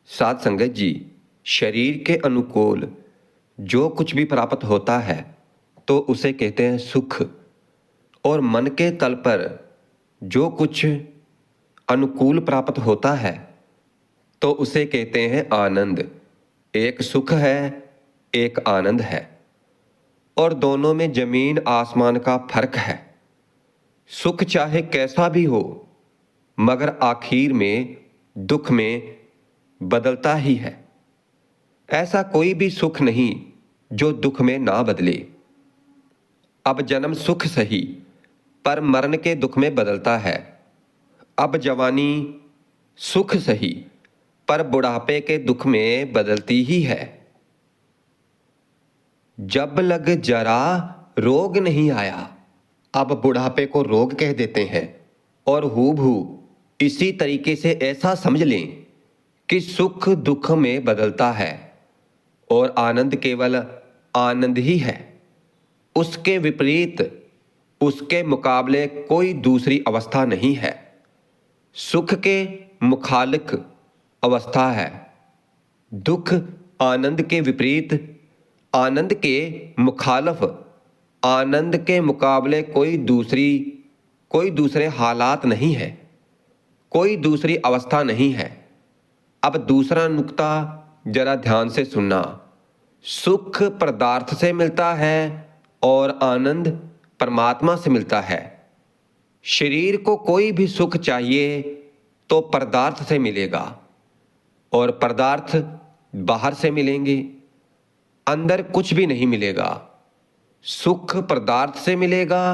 साध संगत जी, शरीर के अनुकूल जो कुछ भी प्राप्त होता है तो उसे कहते हैं सुख। और मन के तल पर जो कुछ अनुकूल प्राप्त होता है तो उसे कहते हैं आनंद। एक सुख है, एक आनंद है, और दोनों में जमीन आसमान का फर्क है। सुख चाहे कैसा भी हो मगर आखिर में दुख में बदलता ही है। ऐसा कोई भी सुख नहीं जो दुख में ना बदले। अब जन्म सुख सही पर मरण के दुख में बदलता है। अब जवानी सुख सही पर बुढ़ापे के दुख में बदलती ही है। जब लग जरा रोग नहीं आया, अब बुढ़ापे को रोग कह देते हैं। और हूबहू इसी तरीके से ऐसा समझ लें कि सुख दुख में बदलता है और आनंद केवल आनंद ही है। उसके विपरीत, उसके मुकाबले कोई दूसरी अवस्था नहीं है। सुख के मुखालिक अवस्था है दुख, आनंद के विपरीत, आनंद के मुखालफ, आनंद के मुकाबले कोई दूसरे हालात नहीं है, कोई दूसरी अवस्था नहीं है। अब दूसरा नुक्ता जरा ध्यान से सुनना। सुख पदार्थ से मिलता है और आनंद परमात्मा से मिलता है। शरीर को कोई भी सुख चाहिए तो पदार्थ से मिलेगा और पदार्थ बाहर से मिलेंगे, अंदर कुछ भी नहीं मिलेगा। सुख पदार्थ से मिलेगा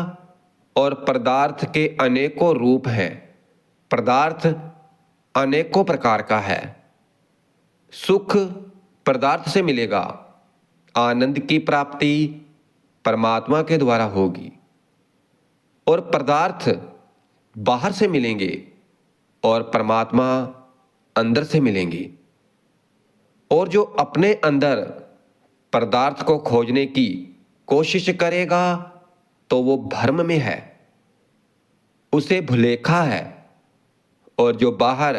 और पदार्थ के अनेकों रूप हैं। पदार्थ अनेकों प्रकार का है। सुख पदार्थ से मिलेगा, आनंद की प्राप्ति परमात्मा के द्वारा होगी। और पदार्थ बाहर से मिलेंगे और परमात्मा अंदर से मिलेंगे। और जो अपने अंदर पदार्थ को खोजने की कोशिश करेगा तो वो भ्रम में है, उसे भुलेखा है। और जो बाहर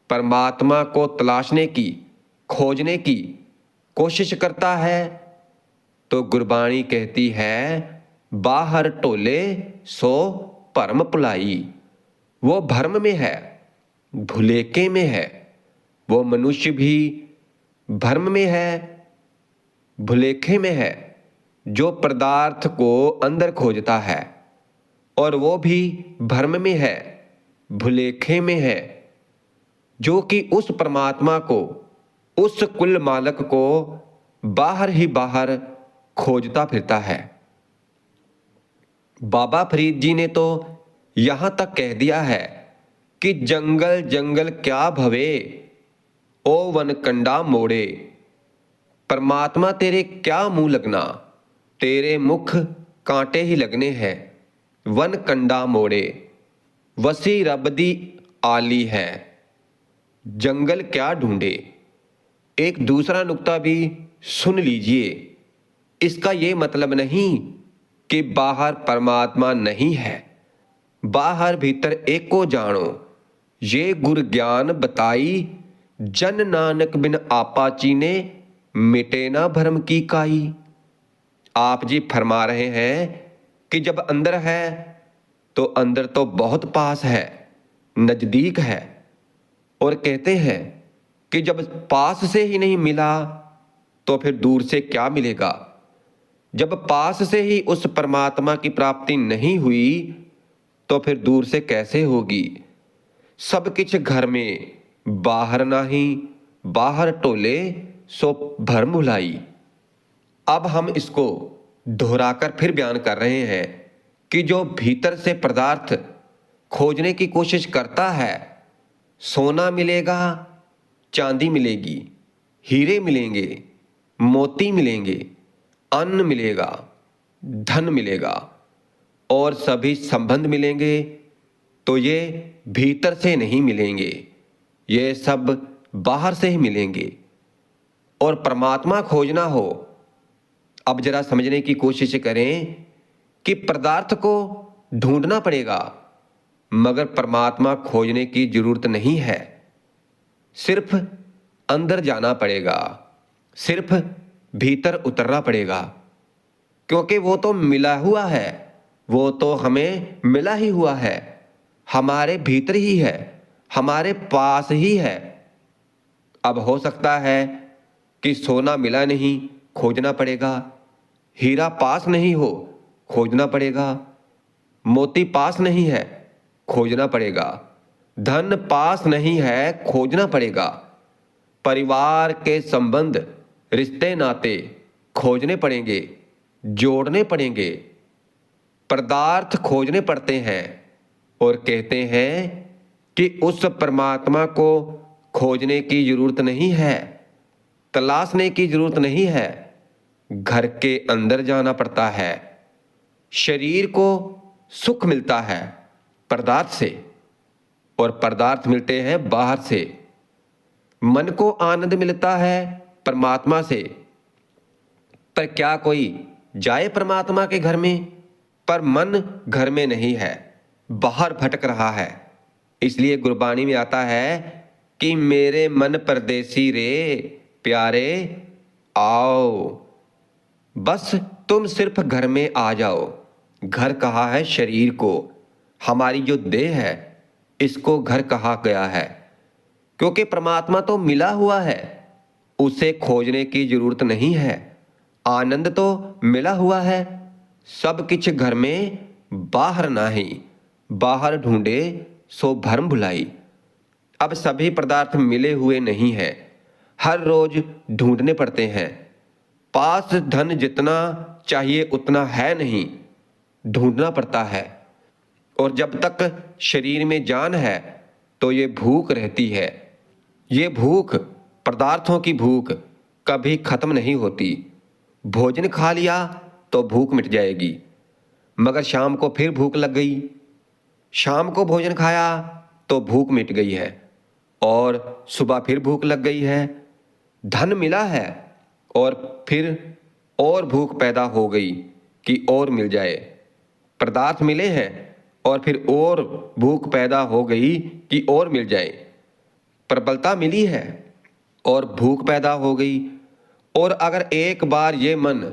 परमात्मा को तलाशने की, खोजने की कोशिश करता है तो गुरबाणी कहती है, बाहर टोले सो भरम भुलाई। वो भ्रम में है, भुलेखे में है। वो मनुष्य भी भ्रम में है, भुलेखे में है, जो पदार्थ को अंदर खोजता है। और वो भी भ्रम में है, भुलेखे में है, जो कि उस परमात्मा को, उस कुल मालक को बाहर ही बाहर खोजता फिरता है। बाबा फरीद जी ने तो यहां तक कह दिया है कि जंगल जंगल क्या भवे, ओ वन कंडा मोड़े। परमात्मा तेरे क्या मुंह लगना, तेरे मुख कांटे ही लगने हैं। वन कंडा मोड़े, वसी रब दी आली है, जंगल क्या ढूंढे। एक दूसरा नुक्ता भी सुन लीजिए। इसका यह मतलब नहीं कि बाहर परमात्मा नहीं है। बाहर भीतर एको जानो, ये गुर ज्ञान बताई। जन नानक बिन आपा चीने, मिटे ना भरम की काई। आप जी फरमा रहे हैं कि जब अंदर है तो अंदर तो बहुत पास है, नजदीक है। और कहते हैं कि जब पास से ही नहीं मिला तो फिर दूर से क्या मिलेगा। जब पास से ही उस परमात्मा की प्राप्ति नहीं हुई तो फिर दूर से कैसे होगी। सब कुछ घर में, बाहर नाही, बाहर टोले सो भरम भुलाई। अब हम इसको दोहराकर फिर बयान कर रहे हैं कि जो भीतर से पदार्थ खोजने की कोशिश करता है, सोना मिलेगा, चांदी मिलेगी, हीरे मिलेंगे, मोती मिलेंगे, अन्न मिलेगा, धन मिलेगा और सभी संबंध मिलेंगे, तो ये भीतर से नहीं मिलेंगे, ये सब बाहर से ही मिलेंगे। और परमात्मा खोजना हो, अब जरा समझने की कोशिश करें कि पदार्थ को ढूंढना पड़ेगा मगर परमात्मा खोजने की जरूरत नहीं है। सिर्फ अंदर जाना पड़ेगा, सिर्फ भीतर उतरना पड़ेगा, क्योंकि वो तो मिला हुआ है, वो तो हमें मिला ही हुआ है, हमारे भीतर ही है, हमारे पास ही है। अब हो सकता है कि सोना मिला नहीं, खोजना पड़ेगा, हीरा पास नहीं हो, खोजना पड़ेगा, मोती पास नहीं है, खोजना पड़ेगा, धन पास नहीं है, खोजना पड़ेगा, परिवार के संबंध, रिश्ते नाते खोजने पड़ेंगे, जोड़ने पड़ेंगे, पदार्थ खोजने पड़ते हैं। और कहते हैं कि उस परमात्मा को खोजने की जरूरत नहीं है, तलाशने की जरूरत नहीं है, घर के अंदर जाना पड़ता है। शरीर को सुख मिलता है पदार्थ से, और पदार्थ मिलते हैं बाहर से। मन को आनंद मिलता है परमात्मा से। पर क्या कोई जाए परमात्मा के घर में? पर मन घर में नहीं है, बाहर भटक रहा है। इसलिए गुरबाणी में आता है कि मेरे मन परदेसी रे प्यारे आओ। बस तुम सिर्फ घर में आ जाओ। घर कहा है शरीर को, हमारी जो देह है इसको घर कहा गया है, क्योंकि परमात्मा तो मिला हुआ है, उसे खोजने की जरूरत नहीं है। आनंद तो मिला हुआ है, सब कुछ घर में बाहर नाही, बाहर ढूंढे सो भरम भुलाई। अब सभी पदार्थ मिले हुए नहीं हैं, हर रोज ढूंढने पड़ते हैं। पास धन जितना चाहिए उतना है नहीं, ढूंढना पड़ता है। और जब तक शरीर में जान है तो ये भूख रहती है। ये भूख, पदार्थों की भूख कभी खत्म नहीं होती। भोजन खा लिया तो भूख मिट जाएगी, मगर शाम को फिर भूख लग गई। शाम को भोजन खाया तो भूख मिट गई है, और सुबह फिर भूख लग गई है। धन मिला है और फिर और भूख पैदा हो गई कि और मिल जाए। पदार्थ मिले हैं और फिर और भूख पैदा हो गई कि और मिल जाए। प्रबलता मिली है और भूख पैदा हो गई। और अगर एक बार ये मन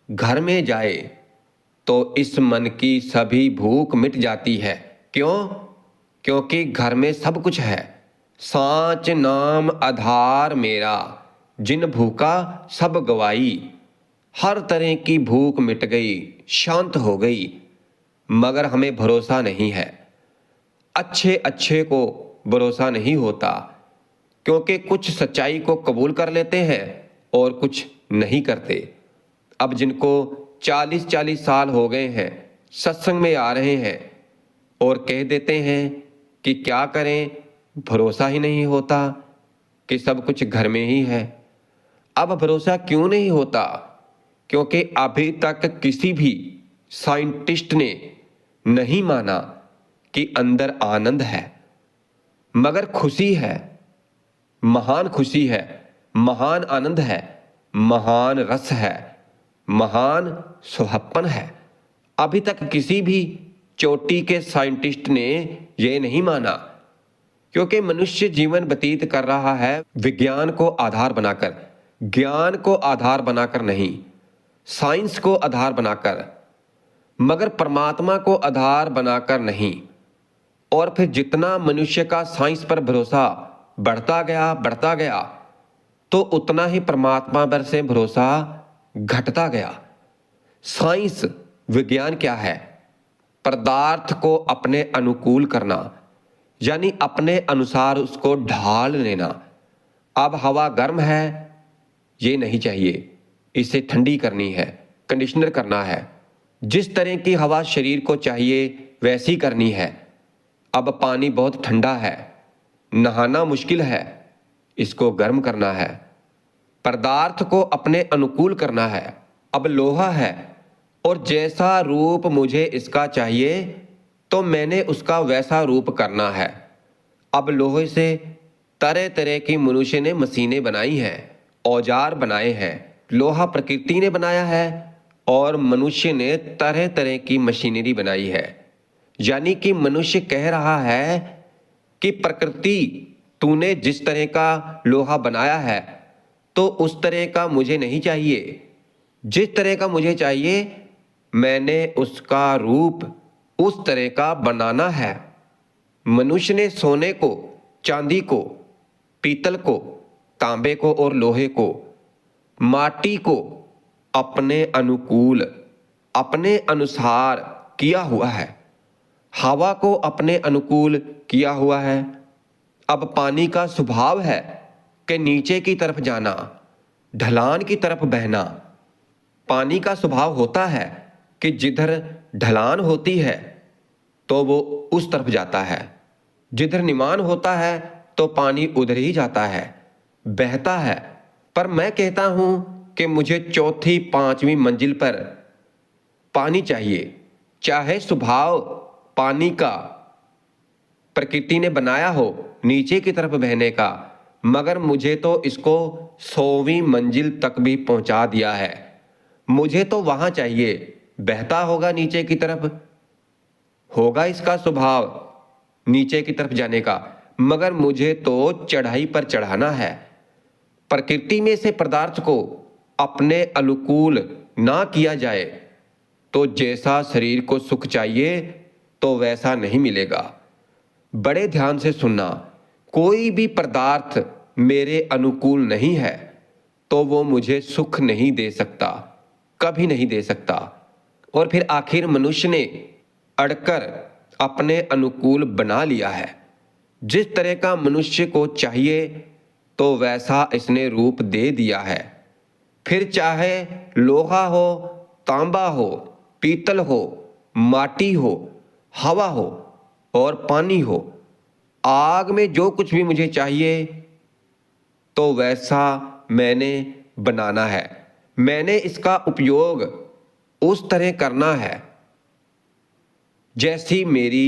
घर में जाए तो इस मन की सभी भूख मिट जाती है। क्यों? क्योंकि घर में सब कुछ है। सांच नाम आधार मेरा, जिन भूखा सब गवाई। हर तरह की भूख मिट गई, शांत हो गई, मगर हमें भरोसा नहीं है। अच्छे अच्छे को भरोसा नहीं होता, क्योंकि कुछ सच्चाई को कबूल कर लेते हैं और कुछ नहीं करते। अब जिनको 40-40 साल हो गए हैं, सत्संग में आ रहे हैं और कह देते हैं कि क्या करें, भरोसा ही नहीं होता कि सब कुछ घर में ही है। अब भरोसा क्यों नहीं होता? क्योंकि अभी तक किसी भी साइंटिस्ट ने नहीं माना कि अंदर आनंद है, मगर खुशी है, महान खुशी है, महान आनंद है, महान रस है, महान सुहप्पन है। अभी तक किसी भी चोटी के साइंटिस्ट ने यह नहीं माना, क्योंकि मनुष्य जीवन व्यतीत कर रहा है विज्ञान को आधार बनाकर, ज्ञान को आधार बनाकर नहीं, साइंस को आधार बनाकर, मगर परमात्मा को आधार बनाकर नहीं। और फिर जितना मनुष्य का साइंस पर भरोसा बढ़ता गया तो उतना ही परमात्मा पर से भरोसा घटता गया। साइंस, विज्ञान क्या है? पदार्थ को अपने अनुकूल करना, यानी अपने अनुसार उसको ढाल लेना। अब हवा गर्म है, ये नहीं चाहिए, इसे ठंडी करनी है, कंडीशनर करना है। जिस तरह की हवा शरीर को चाहिए वैसी करनी है। अब पानी बहुत ठंडा है, नहाना मुश्किल है, इसको गर्म करना है। पदार्थ को अपने अनुकूल करना है। अब लोहा है और जैसा रूप मुझे इसका चाहिए तो मैंने उसका वैसा रूप करना है। अब लोहे से तरह तरह की मनुष्य ने मशीनें बनाई हैं, औजार बनाए हैं। लोहा प्रकृति ने बनाया है और मनुष्य ने तरह तरह की मशीनरी बनाई है। यानी कि मनुष्य कह रहा है कि प्रकृति तूने जिस तरह का लोहा बनाया है तो उस तरह का मुझे नहीं चाहिए। जिस तरह का मुझे चाहिए मैंने उसका रूप उस तरह का बनाना है। मनुष्य ने सोने को, चांदी को, पीतल को, तांबे को और लोहे को, माटी को अपने अनुकूल, अपने अनुसार किया हुआ है। हवा को अपने अनुकूल किया हुआ है। अब पानी का स्वभाव है कि नीचे की तरफ जाना, ढलान की तरफ बहना। पानी का स्वभाव होता है कि जिधर ढलान होती है तो वो उस तरफ जाता है, जिधर निमान होता है तो पानी उधर ही जाता है, बहता है। पर मैं कहता हूं कि मुझे चौथी पांचवी मंजिल पर पानी चाहिए। चाहे स्वभाव पानी का प्रकृति ने बनाया हो नीचे की तरफ बहने का, मगर मुझे तो इसको 100वीं मंजिल तक भी पहुंचा दिया है। मुझे तो वहां चाहिए, बहता होगा नीचे की तरफ, होगा इसका स्वभाव नीचे की तरफ जाने का, मगर मुझे तो चढ़ाई पर चढ़ाना है। प्रकृति में से पदार्थ को अपने अनुकूल ना किया जाए तो जैसा शरीर को सुख चाहिए तो वैसा नहीं मिलेगा। बड़े ध्यान से सुनना, कोई भी पदार्थ मेरे अनुकूल नहीं है तो वो मुझे सुख नहीं दे सकता, कभी नहीं दे सकता। और फिर आखिर मनुष्य ने अड़कर अपने अनुकूल बना लिया है। जिस तरह का मनुष्य को चाहिए तो वैसा इसने रूप दे दिया है। फिर चाहे लोहा हो, तांबा हो, पीतल हो, माटी हो, हवा हो और पानी हो, आग में जो कुछ भी मुझे चाहिए तो वैसा मैंने बनाना है। मैंने इसका उपयोग उस तरह करना है जैसी मेरी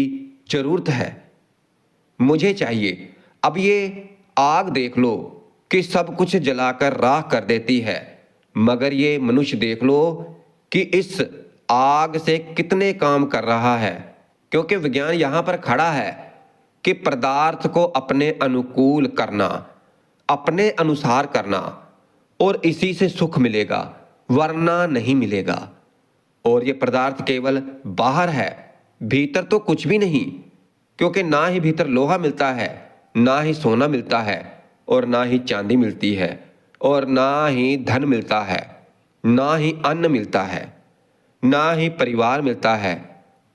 जरूरत है, मुझे चाहिए। अब ये आग देख लो कि सब कुछ जलाकर राख कर देती है, मगर ये मनुष्य देख लो कि इस आग से कितने काम कर रहा है। क्योंकि विज्ञान यहां पर खड़ा है कि पदार्थ को अपने अनुकूल करना, अपने अनुसार करना, और इसी से सुख मिलेगा, वरना नहीं मिलेगा। और ये पदार्थ केवल बाहर है, भीतर तो कुछ भी नहीं। क्योंकि ना ही भीतर लोहा मिलता है, ना ही सोना मिलता है, और ना ही चांदी मिलती है, और ना ही धन मिलता है, ना ही अन्न मिलता है, ना ही परिवार मिलता है,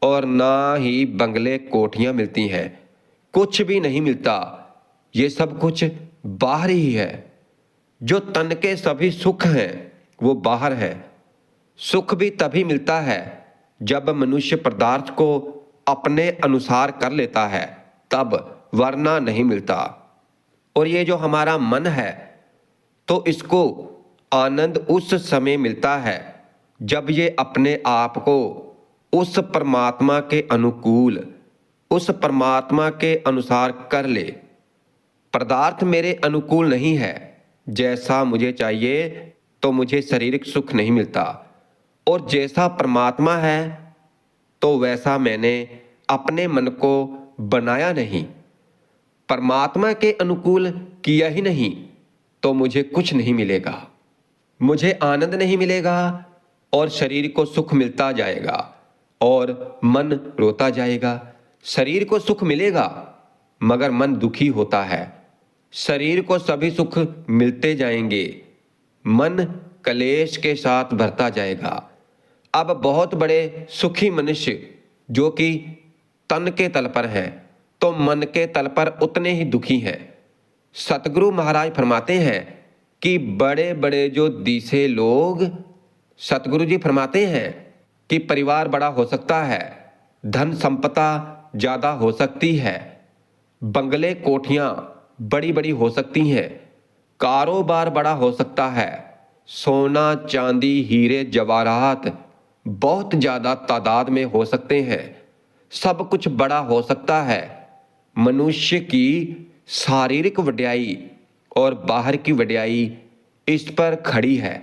और ना ही बंगले कोठियां मिलती हैं। कुछ भी नहीं मिलता। ये सब कुछ बाहर ही है। जो तन के सभी सुख हैं वो बाहर है। सुख भी तभी मिलता है जब मनुष्य पदार्थ को अपने अनुसार कर लेता है, तब, वरना नहीं मिलता। और ये जो हमारा मन है तो इसको आनंद उस समय मिलता है जब ये अपने आप को उस परमात्मा के अनुकूल, उस परमात्मा के अनुसार कर ले। पदार्थ मेरे अनुकूल नहीं है, जैसा मुझे चाहिए तो मुझे शारीरिक सुख नहीं मिलता, और जैसा परमात्मा है तो वैसा मैंने अपने मन को बनाया नहीं। परमात्मा के अनुकूल किया ही नहीं तो मुझे कुछ नहीं मिलेगा। मुझे आनंद नहीं मिलेगा और शरीर को सुख मिलता जाएगा और मन रोता जाएगा। शरीर को सुख मिलेगा मगर मन दुखी होता है। शरीर को सभी सुख मिलते जाएंगे, मन कलेश के साथ भरता जाएगा। अब बहुत बड़े सुखी मनुष्य जो कि तन के तल पर हैं तो मन के तल पर उतने ही दुखी हैं। सतगुरु महाराज फरमाते हैं कि बड़े बड़े जो दिसे लोग, सतगुरु जी फरमाते हैं कि परिवार बड़ा हो सकता है, धन संपदा ज्यादा हो सकती है, बंगले कोठियां बड़ी बड़ी हो सकती हैं, कारोबार बड़ा हो सकता है, सोना चांदी हीरे जवाहरात बहुत ज्यादा तादाद में हो सकते हैं, सब कुछ बड़ा हो सकता है। मनुष्य की शारीरिक वड्याई और बाहर की वड्याई इस पर खड़ी है।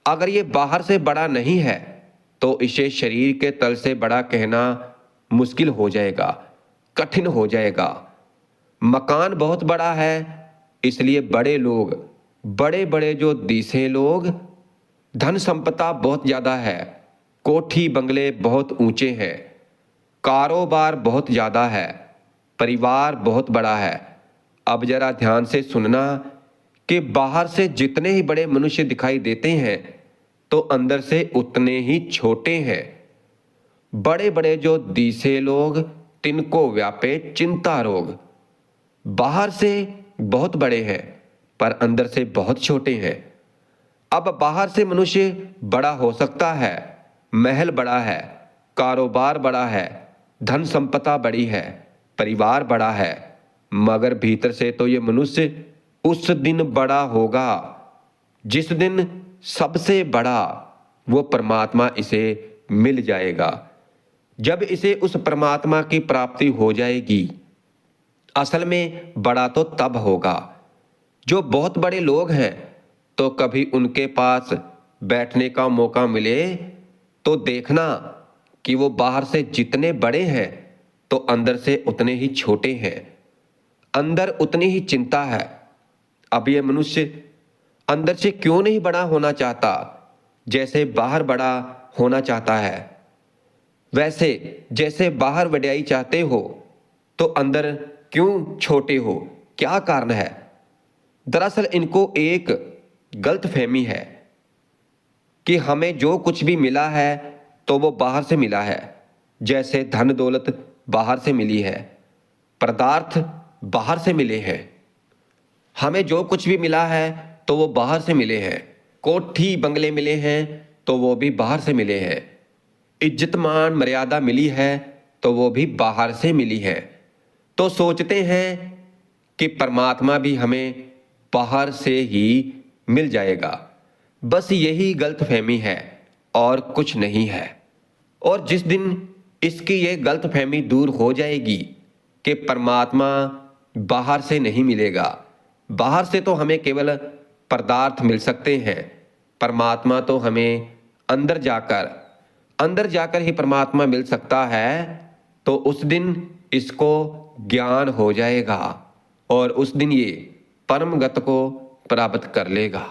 अगर ये बाहर से बड़ा नहीं है तो इसे शरीर के तल से बड़ा कहना मुश्किल हो जाएगा, कठिन हो जाएगा। मकान बहुत बड़ा है, इसलिए बड़े लोग, बड़े बड़े जो दिसे लोग, धन संपदा बहुत ज़्यादा है, कोठी बंगले बहुत ऊंचे हैं, कारोबार बहुत ज़्यादा है, परिवार बहुत बड़ा है। अब जरा ध्यान से सुनना कि बाहर से जितने ही बड़े मनुष्य दिखाई देते हैं तो अंदर से उतने ही छोटे हैं। बड़े बड़े जो दिसे लोग, तिनको व्यापे चिंता रोग। बाहर से बहुत बड़े हैं पर अंदर से बहुत छोटे हैं। अब बाहर से मनुष्य बड़ा हो सकता है, महल बड़ा है, कारोबार बड़ा है, धन संपदा बड़ी है, परिवार बड़ा है, मगर भीतर से तो ये मनुष्य उस दिन बड़ा होगा जिस दिन सबसे बड़ा वो परमात्मा इसे मिल जाएगा, जब इसे उस परमात्मा की प्राप्ति हो जाएगी। असल में बड़ा तो तब होगा। जो बहुत बड़े लोग हैं तो कभी उनके पास बैठने का मौका मिले तो देखना कि वो बाहर से जितने बड़े हैं तो अंदर से उतने ही छोटे हैं, अंदर उतनी ही चिंता है। अब ये मनुष्य अंदर से क्यों नहीं बड़ा होना चाहता, जैसे बाहर बड़ा होना चाहता है? वैसे जैसे बाहर वड्याई चाहते हो तो अंदर क्यों छोटे हो? क्या कारण है? दरअसल इनको एक गलतफहमी है कि हमें जो कुछ भी मिला है तो वो बाहर से मिला है। जैसे धन दौलत बाहर से मिली है, पदार्थ बाहर से मिले हैं। हमें जो कुछ भी मिला है तो वो बाहर से मिले हैं। कोठी बंगले मिले हैं तो वो भी बाहर से मिले हैं। इज्जत मान मर्यादा मिली है तो वो भी बाहर से मिली है। तो सोचते हैं कि परमात्मा भी हमें बाहर से ही मिल जाएगा। बस यही गलतफहमी है और कुछ नहीं है। और जिस दिन इसकी ये गलतफहमी दूर हो जाएगी कि परमात्मा बाहर से नहीं मिलेगा, बाहर से तो हमें केवल पदार्थ मिल सकते हैं, परमात्मा तो हमें अंदर जाकर ही परमात्मा मिल सकता है, तो उस दिन इसको ज्ञान हो जाएगा और उस दिन ये परम गति को प्राप्त कर लेगा।